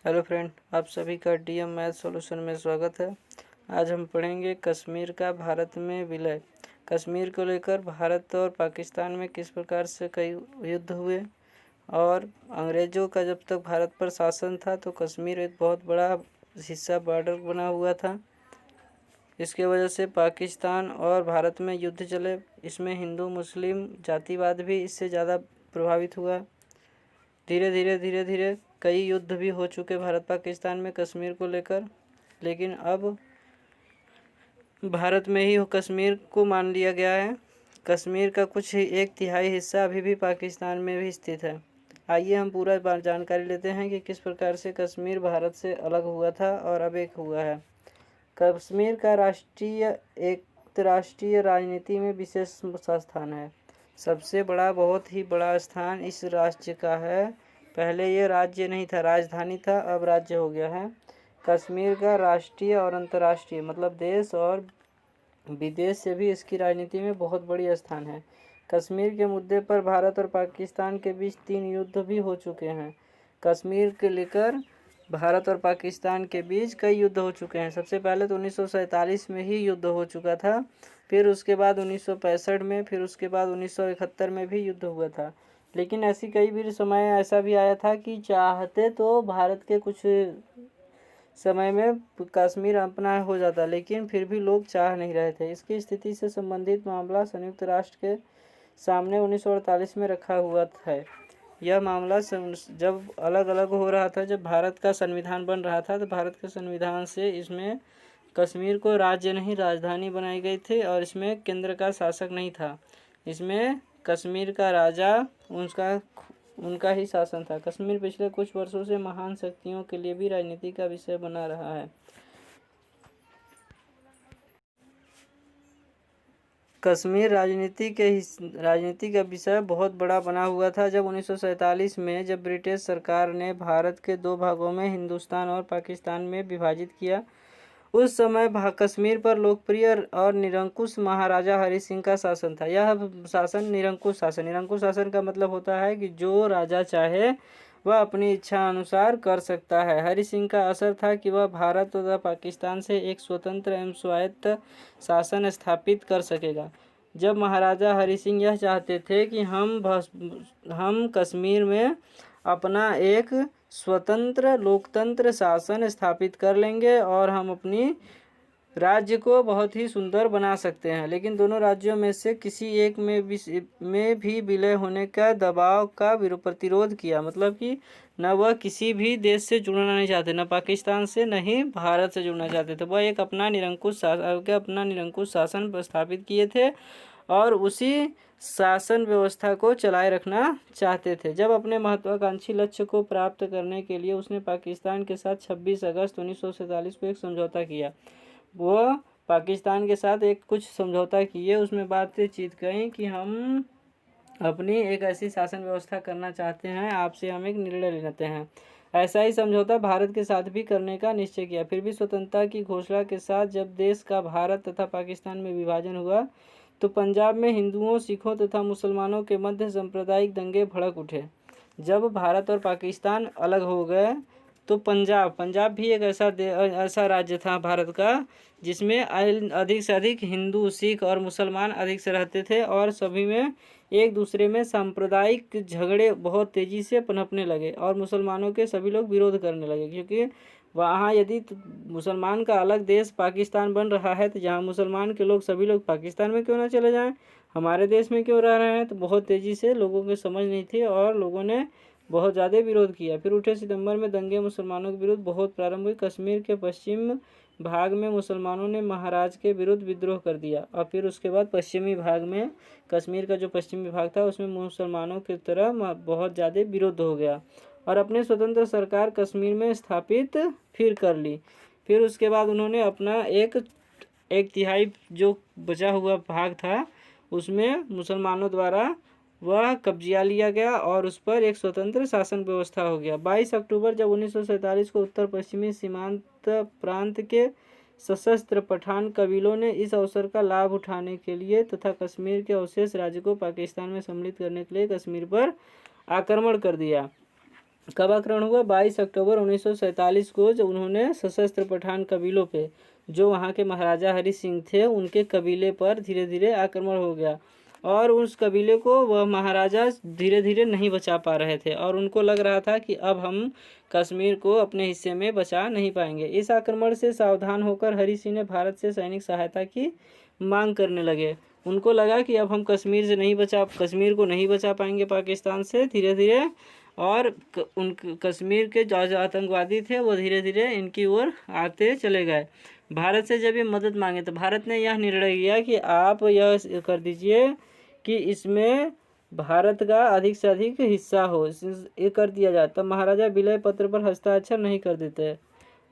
Hello friend, आप सभी का डीएम मैथ सॉल्यूशन में स्वागत है। आज हम पढ़ेंगे कश्मीर का भारत में विलय। कश्मीर को लेकर भारत और पाकिस्तान में किस प्रकार से कई युद्ध हुए और अंग्रेज़ों का जब तक भारत पर शासन था तो कश्मीर एक बहुत बड़ा हिस्सा बॉर्डर बना हुआ था। इसके वजह से पाकिस्तान और भारत में युद्ध चले। इसमें हिंदू मुस्लिम जातिवाद भी इससे ज़्यादा प्रभावित हुआ। धीरे धीरे कई युद्ध भी हो चुके भारत पाकिस्तान में कश्मीर को लेकर, लेकिन अब भारत में ही कश्मीर को मान लिया गया है। कश्मीर का कुछ 1/3 हिस्सा अभी भी पाकिस्तान में भी स्थित है। आइए हम पूरा जानकारी लेते हैं कि किस प्रकार से कश्मीर भारत से अलग हुआ था और अब एक हुआ है। कश्मीर का राष्ट्रीय राजनीति में विशेष स्थान है। सबसे बड़ा, बहुत ही बड़ा स्थान इस राज्य का है। पहले ये राज्य नहीं था, राजधानी था, अब राज्य हो गया है। कश्मीर का राष्ट्रीय और अंतर्राष्ट्रीय मतलब देश और विदेश से भी इसकी राजनीति में बहुत बड़ी स्थान है। कश्मीर के मुद्दे पर भारत और पाकिस्तान के बीच 3 युद्ध भी हो चुके हैं। कश्मीर के लेकर भारत और पाकिस्तान के बीच कई युद्ध हो चुके हैं। सबसे पहले तो 1947 में ही युद्ध हो चुका था, फिर उसके बाद 1965 में, फिर उसके बाद 1971 में भी युद्ध हुआ था। लेकिन ऐसी कई भी समय ऐसा भी आया था कि चाहते तो भारत के कुछ समय में कश्मीर अपना हो जाता, लेकिन फिर भी लोग चाह नहीं रहे थे। इसकी स्थिति से संबंधित मामला संयुक्त राष्ट्र के सामने 1948 में रखा हुआ है। यह मामला जब अलग अलग हो रहा था, जब भारत का संविधान बन रहा था, तो भारत के संविधान से इसमें कश्मीर को राज्य नहीं राजधानी बनाई गई थी और इसमें केंद्र का शासक नहीं था। इसमें कश्मीर का राजा उनका ही शासन था। कश्मीर पिछले कुछ वर्षों से महान शक्तियों के लिए भी राजनीति का विषय बना रहा है। कश्मीर राजनीति का विषय बहुत बड़ा बना हुआ था। जब 1947 में जब ब्रिटिश सरकार ने भारत के 2 भागों में हिंदुस्तान और पाकिस्तान में विभाजित किया, उस समय कश्मीर पर लोकप्रिय और निरंकुश महाराजा हरि सिंह का शासन था। यह शासन निरंकुश शासन का मतलब होता है कि जो राजा चाहे वह अपनी इच्छा अनुसार कर सकता है। हरि सिंह का असर था कि वह भारत तथा पाकिस्तान से एक स्वतंत्र एवं स्वायत्त शासन स्थापित कर सकेगा। जब महाराजा हरि सिंह यह चाहते थे कि हम कश्मीर में अपना एक स्वतंत्र लोकतंत्र शासन स्थापित कर लेंगे और हम अपनी राज्य को बहुत ही सुंदर बना सकते हैं, लेकिन दोनों राज्यों में से किसी एक में भी विलय होने का दबाव का प्रतिरोध किया। मतलब कि न वह किसी भी देश से जुड़ना नहीं चाहते, न पाकिस्तान से, न ही भारत से जुड़ना चाहते थे। वह एक अपना निरंकुश शासन स्थापित किए थे और उसी शासन व्यवस्था को चलाए रखना चाहते थे। जब अपने महत्वाकांक्षी लक्ष्य को प्राप्त करने के लिए उसने पाकिस्तान के साथ 26 अगस्त 1947 को एक समझौता किया। वो पाकिस्तान के साथ एक कुछ समझौता किए, उसमें बातचीत कही कि हम अपनी एक ऐसी शासन व्यवस्था करना चाहते हैं, आपसे हम एक निर्णय लेते हैं। ऐसा ही समझौता भारत के साथ भी करने का निश्चय किया। फिर भी स्वतंत्रता की घोषणा के साथ जब देश का भारत तथा पाकिस्तान में विभाजन हुआ तो पंजाब में हिंदुओं, सिखों तथा मुसलमानों के मध्य सांप्रदायिक दंगे भड़क उठे। जब भारत और पाकिस्तान अलग हो गए तो पंजाब भी एक ऐसा राज्य था भारत का जिसमें अधिक से अधिक हिंदू, सिख और मुसलमान अधिक से रहते थे और सभी में एक दूसरे में सांप्रदायिक झगड़े बहुत तेज़ी से पनपने लगे और मुसलमानों के सभी लोग विरोध करने लगे, क्योंकि वहाँ यदि मुसलमान का अलग देश पाकिस्तान बन रहा है तो जहाँ मुसलमान के लोग सभी लोग पाकिस्तान में क्यों ना चले जाएं, हमारे देश में क्यों रह रहे हैं। तो बहुत तेज़ी से लोगों की समझ नहीं थी और लोगों ने बहुत ज़्यादा विरोध किया। फिर 8 सितंबर में दंगे मुसलमानों के विरुद्ध बहुत प्रारंभ हुई। कश्मीर के पश्चिम भाग में मुसलमानों ने महाराज के विरुद्ध विद्रोह कर दिया और फिर उसके बाद पश्चिमी भाग में, कश्मीर का जो पश्चिमी भाग था उसमें मुसलमानों की तरह बहुत ज़्यादा विरोध हो गया और अपने स्वतंत्र सरकार कश्मीर में स्थापित फिर कर ली। फिर उसके बाद उन्होंने अपना एक तिहाई जो बचा हुआ भाग था उसमें मुसलमानों द्वारा वह कब्जा लिया गया और उस पर एक स्वतंत्र शासन व्यवस्था हो गया। 22 अक्टूबर जब 1947 को उत्तर पश्चिमी सीमांत प्रांत के सशस्त्र पठान कबीलों ने इस अवसर का लाभ उठाने के लिए तथा कश्मीर के अवशेष राज्य को पाकिस्तान में सम्मिलित करने के लिए कश्मीर पर आक्रमण कर दिया। कब आक्रमण हुआ? 22 अक्टूबर 1947 को, जब उन्होंने सशस्त्र पठान कबीलों पे, जो वहाँ के महाराजा हरि सिंह थे, उनके कबीले पर धीरे धीरे आक्रमण हो गया और उस कबीले को वह महाराजा धीरे धीरे नहीं बचा पा रहे थे और उनको लग रहा था कि अब हम कश्मीर को अपने हिस्से में बचा नहीं पाएंगे। इस आक्रमण से सावधान होकर हरि सिंह ने भारत से सैनिक सहायता की मांग करने लगे। उनको लगा कि अब हम कश्मीर को नहीं बचा पाएंगे पाकिस्तान से धीरे धीरे, और कश्मीर के जो आतंकवादी थे वो धीरे धीरे इनकी ओर आते चले गए। भारत से जब ये मदद मांगे तो भारत ने यह निर्णय लिया कि आप यह कर दीजिए कि इसमें भारत का अधिक से अधिक हिस्सा हो, ये कर दिया जाए। तब महाराजा विलय पत्र पर हस्ताक्षर नहीं कर देते,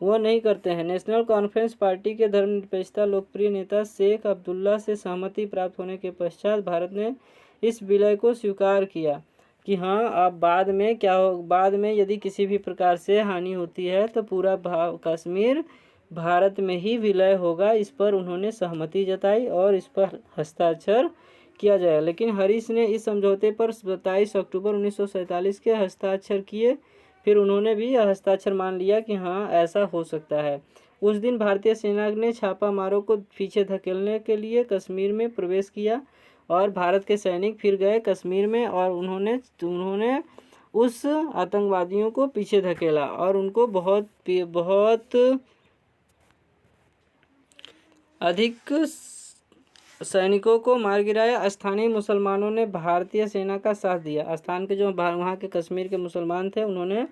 वो नहीं करते हैं। नेशनल कॉन्फ्रेंस पार्टी के धर्मनिरपेक्षता लोकप्रिय नेता शेख अब्दुल्ला से सहमति प्राप्त होने के पश्चात भारत ने इस विलय को स्वीकार किया कि हाँ, अब बाद में यदि किसी भी प्रकार से हानि होती है तो पूरा कश्मीर भारत में ही विलय होगा। इस पर उन्होंने सहमति जताई और इस पर हस्ताक्षर किया जाए। लेकिन हरीश ने इस समझौते पर 27 अक्टूबर 1947 के हस्ताक्षर किए। फिर उन्होंने भी यह हस्ताक्षर मान लिया कि हाँ, ऐसा हो सकता है। उस दिन भारतीय सेना ने छापामारों को पीछे धकेलने के लिए कश्मीर में प्रवेश किया और भारत के सैनिक फिर गए कश्मीर में और उन्होंने उस आतंकवादियों को पीछे धकेला और उनको बहुत अधिक सैनिकों को मार गिराया। स्थानीय मुसलमानों ने भारतीय सेना का साथ दिया। स्थान के जो वहाँ के कश्मीर के मुसलमान थे, उन्होंने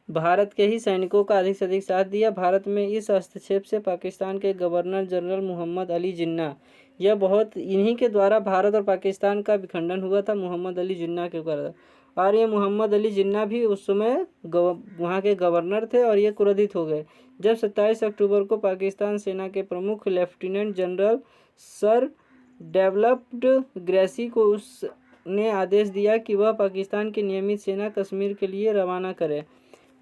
भारत के ही सैनिकों का अधिक से अधिक साथ दिया। भारत में इस हस्तक्षेप से पाकिस्तान के गवर्नर जनरल मोहम्मद अली जिन्ना, इन्हीं के द्वारा भारत और पाकिस्तान का विखंडन हुआ था, मोहम्मद अली जिन्ना के द्वारा। और ये मोहम्मद अली जिन्ना भी उस समय वहाँ के गवर्नर थे और ये क्रोधित हो गए जब 27 अक्टूबर को पाकिस्तान सेना के प्रमुख लेफ्टिनेंट जनरल सर डेवलप्ड ग्रेसी को उसने आदेश दिया कि वह पाकिस्तान की नियमित सेना कश्मीर के लिए रवाना करे।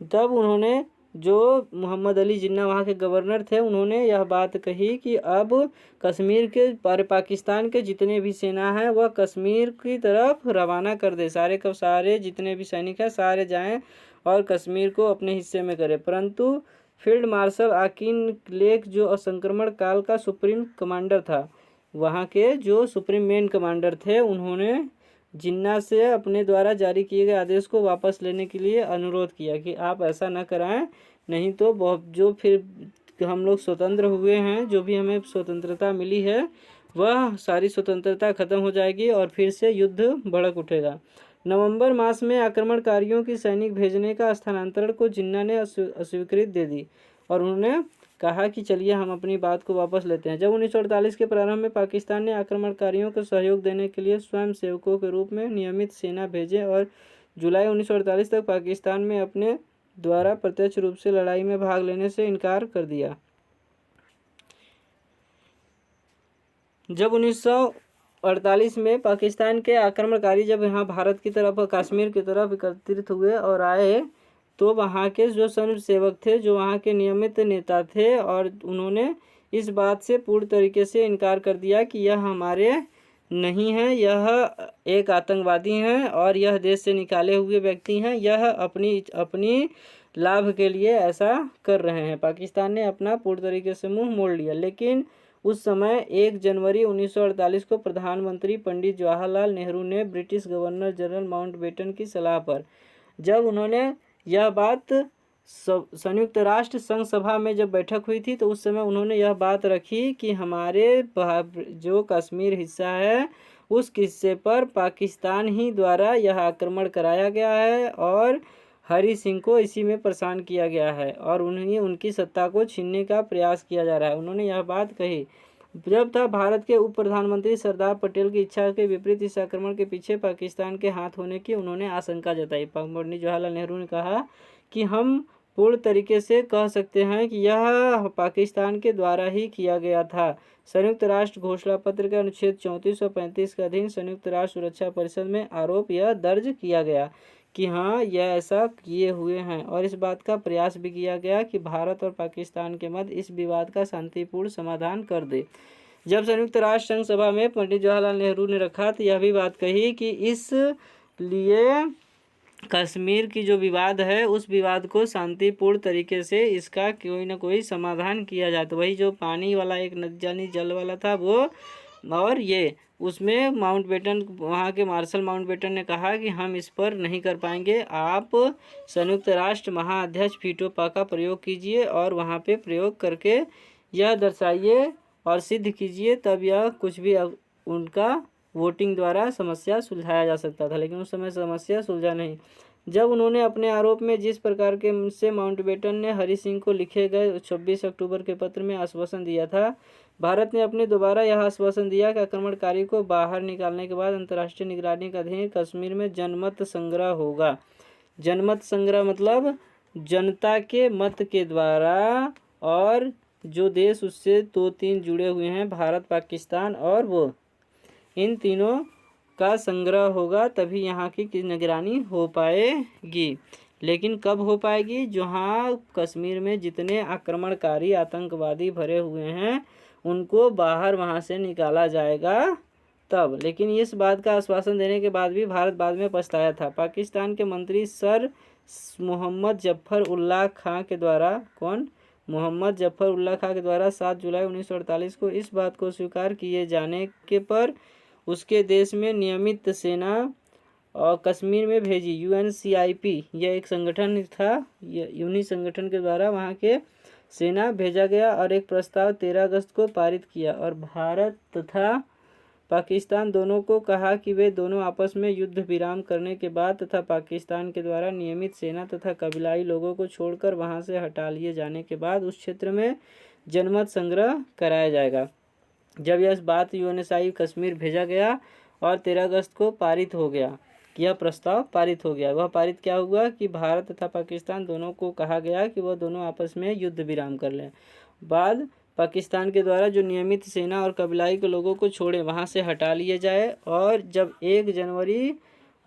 तब उन्होंने, जो मोहम्मद अली जिन्ना वहाँ के गवर्नर थे, उन्होंने यह बात कही कि अब कश्मीर के पाकिस्तान के जितने भी सेना हैं वह कश्मीर की तरफ रवाना कर दे। सारे जितने भी सैनिक हैं सारे जाएं और कश्मीर को अपने हिस्से में करें। परंतु फील्ड मार्शल आकिन लेक, जो संक्रमण काल का सुप्रीम कमांडर था, वहाँ के जो सुप्रीम मेन कमांडर थे, उन्होंने जिन्ना से अपने द्वारा जारी किए गए आदेश को वापस लेने के लिए अनुरोध किया कि आप ऐसा न कराएं, नहीं तो जो फिर हम लोग स्वतंत्र हुए हैं, जो भी हमें स्वतंत्रता मिली है, वह सारी स्वतंत्रता खत्म हो जाएगी और फिर से युद्ध भड़क उठेगा। नवंबर मास में आक्रमणकारियों की सैनिक भेजने का स्थानांतरण को जिन्ना ने अस्वीकृति दे दी और उन्होंने कहा कि चलिए हम अपनी बात को वापस लेते हैं। जब 1948 के प्रारंभ में पाकिस्तान ने आक्रमणकारियों को सहयोग देने के लिए स्वयं सेवकों के रूप में नियमित सेना भेजे और जुलाई 1948 तक पाकिस्तान में अपने द्वारा प्रत्यक्ष रूप से लड़ाई में भाग लेने से इनकार कर दिया। जब 1948 में पाकिस्तान के आक्रमणकारी जब यहाँ भारत की तरफ, कश्मीर की तरफ एकत्रित हुए और आए, तो वहाँ के जो स्वयं सेवक थे, जो वहाँ के नियमित नेता थे, और उन्होंने इस बात से पूर्ण तरीके से इनकार कर दिया कि यह हमारे नहीं हैं, यह एक आतंकवादी हैं और यह देश से निकाले हुए व्यक्ति हैं, यह अपनी लाभ के लिए ऐसा कर रहे हैं। पाकिस्तान ने अपना पूर्ण तरीके से मुंह मोड़ लिया। लेकिन उस समय 1 जनवरी 1948 को प्रधानमंत्री पंडित जवाहरलाल नेहरू ने ब्रिटिश गवर्नर जनरल माउंटबेटन की सलाह पर, जब उन्होंने यह बात संयुक्त राष्ट्र संघ सभा में जब बैठक हुई थी, तो उस समय उन्होंने यह बात रखी कि हमारे जो कश्मीर हिस्सा है उस हिस्से पर पाकिस्तान ही द्वारा यह आक्रमण कराया गया है और हरि सिंह को इसी में परेशान किया गया है और उनकी सत्ता को छीनने का प्रयास किया जा रहा है। उन्होंने यह बात कही जब था भारत के उप प्रधानमंत्री सरदार पटेल की इच्छा के विपरीत इस आक्रमण के पीछे पाकिस्तान के हाथ होने की उन्होंने आशंका जताई। पंडित जवाहरलाल नेहरू ने कहा कि हम पूर्ण तरीके से कह सकते हैं कि यह पाकिस्तान के द्वारा ही किया गया था। संयुक्त राष्ट्र घोषणा पत्र के अनुच्छेद 34 और 35 के अधीन संयुक्त राष्ट्र सुरक्षा परिषद में आरोप यह दर्ज किया गया कि हाँ, यह ऐसा किए हुए हैं और इस बात का प्रयास भी किया गया कि भारत और पाकिस्तान के मध्य इस विवाद का शांतिपूर्ण समाधान कर दे। जब संयुक्त राष्ट्र संघ सभा में पंडित जवाहरलाल नेहरू ने रखा तो यह भी बात कही कि इस लिए कश्मीर की जो विवाद है उस विवाद को शांतिपूर्ण तरीके से इसका कोई ना कोई समाधान किया जाए। तो वही जो पानी वाला एक नदी जल वाला था वो, और ये उसमें माउंटबेटन, वहाँ के मार्शल माउंटबेटन ने कहा कि हम इस पर नहीं कर पाएंगे, आप संयुक्त राष्ट्र महाअध्यक्ष वीटो का प्रयोग कीजिए और वहाँ पे प्रयोग करके यह दर्शाइए और सिद्ध कीजिए, तब यह कुछ भी उनका वोटिंग द्वारा समस्या सुलझाया जा सकता था। लेकिन उस समय समस्या सुलझा नहीं। जब उन्होंने अपने आरोप में जिस प्रकार के से माउंटबेटन ने हरि सिंह को लिखे गए 26 अक्टूबर के पत्र में आश्वासन दिया था, भारत ने अपने दोबारा यह आश्वासन दिया कि आक्रमणकारी को बाहर निकालने के बाद अंतर्राष्ट्रीय निगरानी के अधीन कश्मीर में जनमत संग्रह होगा। जनमत संग्रह मतलब जनता के मत के द्वारा, और जो देश उससे 2-3 जुड़े हुए हैं, भारत, पाकिस्तान और वो, इन तीनों का संग्रह होगा, तभी यहाँ की निगरानी हो पाएगी। लेकिन कब हो पाएगी? जहाँ कश्मीर में जितने आक्रमणकारी आतंकवादी भरे हुए हैं उनको बाहर वहाँ से निकाला जाएगा तब। लेकिन इस बात का आश्वासन देने के बाद भी भारत बाद में पछताया था। पाकिस्तान के मंत्री सर मोहम्मद जफ़र उल्लाह खां के द्वारा, कौन? मोहम्मद जफ़र उल्लाह खां के द्वारा 7 जुलाई 1948 को इस बात को स्वीकार किए जाने के पर उसके देश में नियमित सेना और कश्मीर में भेजी। UNCIP यह एक संगठन था, उन्हीं संगठन के द्वारा वहाँ के सेना भेजा गया और एक प्रस्ताव 13 अगस्त को पारित किया, और भारत तथा पाकिस्तान दोनों को कहा कि वे दोनों आपस में युद्ध विराम करने के बाद तथा पाकिस्तान के द्वारा नियमित सेना तथा कबीलाई लोगों को छोड़कर वहां से हटा लिए जाने के बाद उस क्षेत्र में जनमत संग्रह कराया जाएगा। जब यह बात UNSI कश्मीर भेजा गया और 13 अगस्त को पारित हो गया, यह प्रस्ताव पारित हो गया। वह पारित क्या हुआ कि भारत तथा पाकिस्तान दोनों को कहा गया कि वह दोनों आपस में युद्ध विराम कर लें। बाद पाकिस्तान के द्वारा जो नियमित सेना और कबीलाई के लोगों को छोड़े वहां से हटा लिए जाए, और जब 1 जनवरी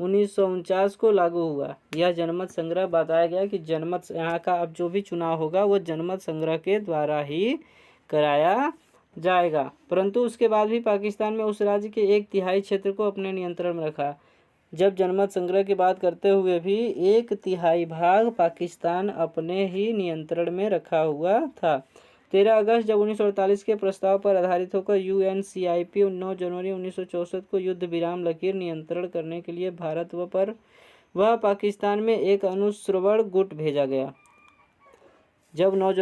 1949 को लागू हुआ यह जनमत संग्रह, बताया गया कि जनमत, यहाँ का अब जो भी चुनाव होगा वो जनमत संग्रह के द्वारा ही कराया जाएगा। परंतु उसके बाद भी पाकिस्तान में उस राज्य के 1/3 क्षेत्र को अपने नियंत्रण में रखा। जब जनमत संग्रह की बात करते हुए भी 1/3 भाग पाकिस्तान अपने ही नियंत्रण में रखा हुआ था। 13 अगस्त जब 1948 के प्रस्ताव पर आधारित होकर UNCIP 9 जनवरी 1964 को युद्ध विराम लकीर नियंत्रण करने के लिए भारत वह पाकिस्तान में एक अनुश्रवण गुट भेजा गया। जब 9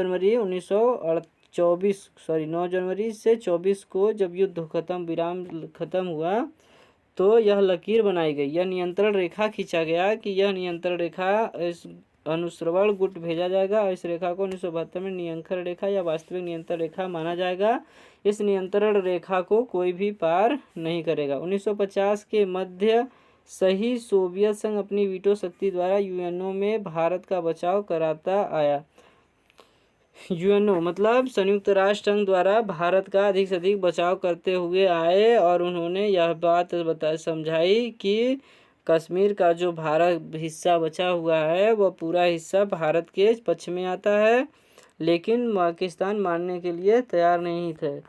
जनवरी से 24 को जब युद्ध विराम खत्म हुआ तो यह लकीर बनाई गई, यह नियंत्रण रेखा खींचा गया कि यह नियंत्रण रेखा इस अनुश्रवण गुट भेजा जाएगा, और इस रेखा को 1972 में नियंत्रण रेखा या वास्तविक नियंत्रण रेखा माना जाएगा। इस नियंत्रण रेखा को कोई भी पार नहीं करेगा। 1950 के मध्य सही सोवियत संघ अपनी वीटो शक्ति द्वारा UNO में भारत का बचाव कराता आया। UNO मतलब संयुक्त राष्ट्र संघ द्वारा भारत का अधिक से अधिक बचाव करते हुए आए, और उन्होंने यह बात समझाई कि कश्मीर का जो भारत हिस्सा बचा हुआ है वह पूरा हिस्सा भारत के पक्ष में आता है, लेकिन पाकिस्तान मानने के लिए तैयार नहीं थे।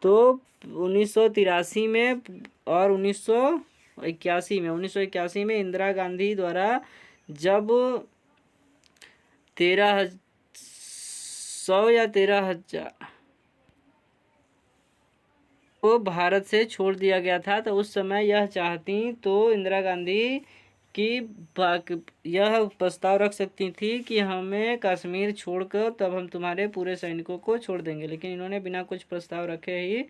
तो 1983 में और 1981 में इंदिरा गांधी द्वारा जब 13,100 या 13,000 को भारत से छोड़ दिया गया था, तो उस समय यह चाहती तो इंदिरा गांधी की यह प्रस्ताव रख सकती थी कि हमें कश्मीर छोड़कर तब हम तुम्हारे पूरे सैनिकों को छोड़ देंगे, लेकिन इन्होंने बिना कुछ प्रस्ताव रखे ही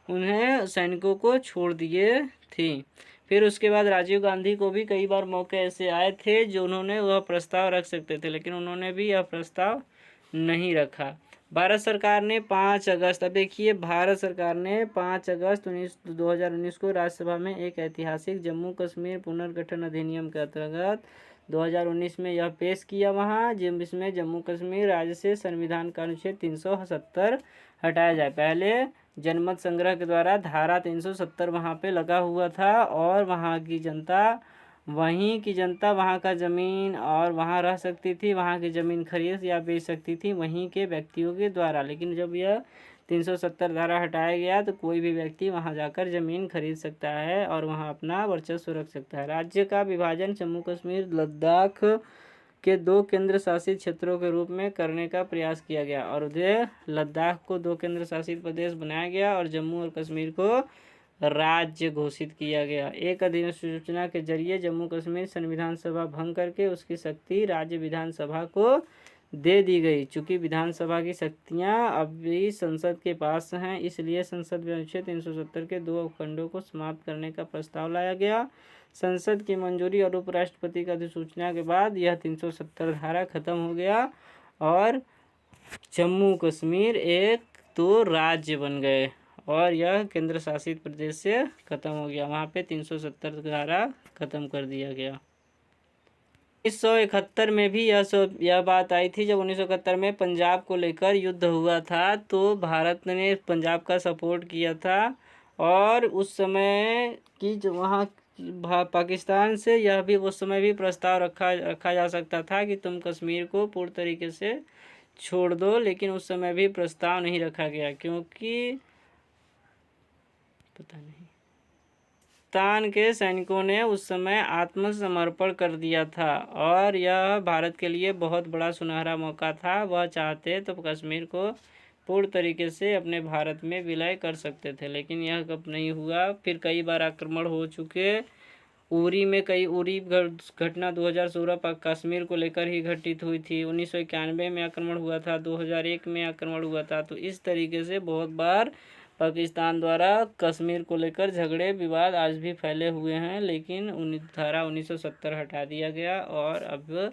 उन्हें सैनिकों को छोड़ दिए थी। फिर उसके बाद राजीव गांधी को भी कई बार मौके ऐसे आए थे जो उन्होंने वह प्रस्ताव रख सकते थे, लेकिन उन्होंने भी यह प्रस्ताव नहीं रखा। भारत सरकार ने 5 अगस्त, अब देखिए, भारत सरकार ने 5 अगस्त 2019 को राज्यसभा में एक ऐतिहासिक जम्मू कश्मीर पुनर्गठन अधिनियम के अंतर्गत 2019 में यह पेश किया वहाँ, जिसमें जम्मू कश्मीर राज्य से संविधान का अनुच्छेद 370 हटाया जाए। पहले जनमत संग्रह के द्वारा धारा 370 वहाँ पे लगा हुआ था, और वहाँ की जनता वहाँ का ज़मीन और वहाँ रह सकती थी, वहाँ की ज़मीन खरीद या बेच सकती थी वहीं के व्यक्तियों के द्वारा। लेकिन जब यह 370 धारा हटाया गया तो कोई भी व्यक्ति वहां जाकर ज़मीन खरीद सकता है और वहां अपना वर्चस्व रख सकता है। राज्य का विभाजन जम्मू कश्मीर लद्दाख के 2 केंद्र शासित क्षेत्रों के रूप में करने का प्रयास किया गया और उधर लद्दाख को 2 केंद्र शासित प्रदेश बनाया गया और जम्मू और कश्मीर को राज्य घोषित किया गया। एक अधिसूचना के जरिए जम्मू कश्मीर संविधान सभा भंग करके उसकी शक्ति राज्य विधानसभा को दे दी गई। चूंकि विधानसभा की शक्तियां अब भी संसद के पास हैं, इसलिए संसद में अनुच्छेद 370 के 2 उपखंडों को समाप्त करने का प्रस्ताव लाया गया। संसद की मंजूरी और उपराष्ट्रपति की अधिसूचना के बाद यह 370 धारा खत्म हो गया और जम्मू कश्मीर एक तो राज्य बन गए और यह केंद्र शासित प्रदेश से खत्म हो गया। वहाँ पे 370 धारा खत्म कर दिया गया। 1971 में भी यह बात आई थी जब 1971 में पंजाब को लेकर युद्ध हुआ था तो भारत ने पंजाब का सपोर्ट किया था और उस समय की जो वहाँ पाकिस्तान से यह भी उस समय भी प्रस्ताव रखा जा सकता था कि तुम कश्मीर को पूर्ण तरीके से छोड़ दो, लेकिन उस समय भी प्रस्ताव नहीं रखा गया क्योंकि पता नहीं पाकिस्तान के सैनिकों ने उस समय आत्मसमर्पण कर दिया था और यह भारत के लिए बहुत बड़ा सुनहरा मौका था। वह चाहते तो कश्मीर को पूर्ण तरीके से अपने भारत में विलय कर सकते थे, लेकिन यह कब नहीं हुआ। फिर कई बार आक्रमण हो चुके। उरी घटना 2016 कश्मीर को लेकर ही घटित हुई थी। 1991 में आक्रमण हुआ था, 2001 में आक्रमण हुआ था। तो इस तरीके से बहुत बार पाकिस्तान द्वारा कश्मीर को लेकर झगड़े विवाद आज भी फैले हुए हैं, लेकिन धारा 1970 हटा दिया गया और अब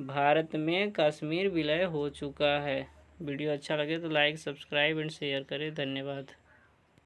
भारत में कश्मीर विलय हो चुका है। वीडियो अच्छा लगे तो लाइक, सब्सक्राइब एंड शेयर करें। धन्यवाद।